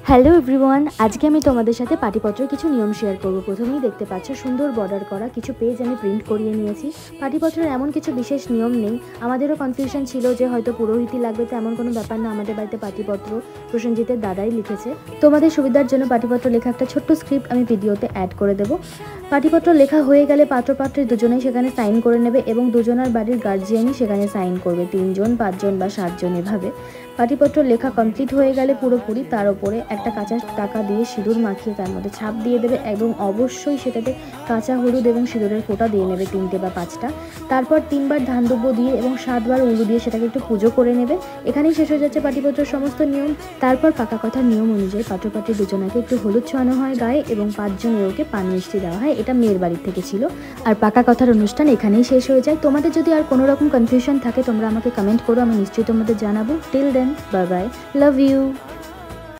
Hello everyone, আজকে আমি তোমাদের সাথে পাটিপত্রের কিছু নিয়ম শেয়ার করব। প্রথমেই দেখতে পাচ্ছ সুন্দর বর্ডার করা কিছু পেজ আমি প্রিন্ট করিয়ে নিয়েছি। পাটিপত্রের এমন কিছু বিশেষ নিয়ম নেই, আমাদেরও কনফিউশন ছিল যে হয়তো পুরোহিতই লাগবে, তো এমন কোনো ব্যাপার না। আমাদের বাড়িতে পাটিপত্র প্রসেনজিতের দাদাই লিখেছে। তোমাদের সুবিধার জন্য পাটিপত্র লেখা একটা ছোট্ট স্ক্রিপ্ট আমি ভিডিওতে অ্যাড করে দেবো। পাটিপত্র লেখা হয়ে গেলে পাত্রপাত্রী দুজনেই সেখানে সাইন করে নেবে এবং দুজনের বাড়ির গার্জিয়ানই সেখানে সাইন করবে, 3 জন 5 জন বা 7 জন এভাবে। পাটিপত্র লেখা কমপ্লিট হয়ে গেলে পুরোপুরি তার উপরে একটা কাঁচা টাকা দিয়ে সিঁদুর মাখিয়ে তার মধ্যে ছাপ দিয়ে দেবে এবং অবশ্যই সেটাতে কাঁচা হলুদ এবং সিঁদুরের ফোঁটা দিয়ে নেবে 3টে বা 5টা। তারপর 3বার ধান দুব্য দিয়ে এবং 7বার উলু দিয়ে সেটাকে একটু পুজো করে নেবে। এখানেই শেষ হয়ে যাচ্ছে পাটিপত্রের সমস্ত নিয়ম। তারপর পাকা কথার নিয়ম অনুযায়ী পাত্রপাত্রী দুজনাকে একটু হলুদ ছোঁয়ানো হয় গায়ে এবং 5 জন এওকে পান মিষ্টি দেওয়া হয়। এটা মেয়ের বাড়ির থেকে ছিল। আর পাকা কথার অনুষ্ঠান এখানেই শেষ হয়ে যায়। তোমাদের যদি আর কোনো রকম কনফিউশন থাকে তোমরা আমাকে কমেন্ট করো, আমি নিশ্চয়ই তোমাদের জানাবো। Till then, bye bye, love you.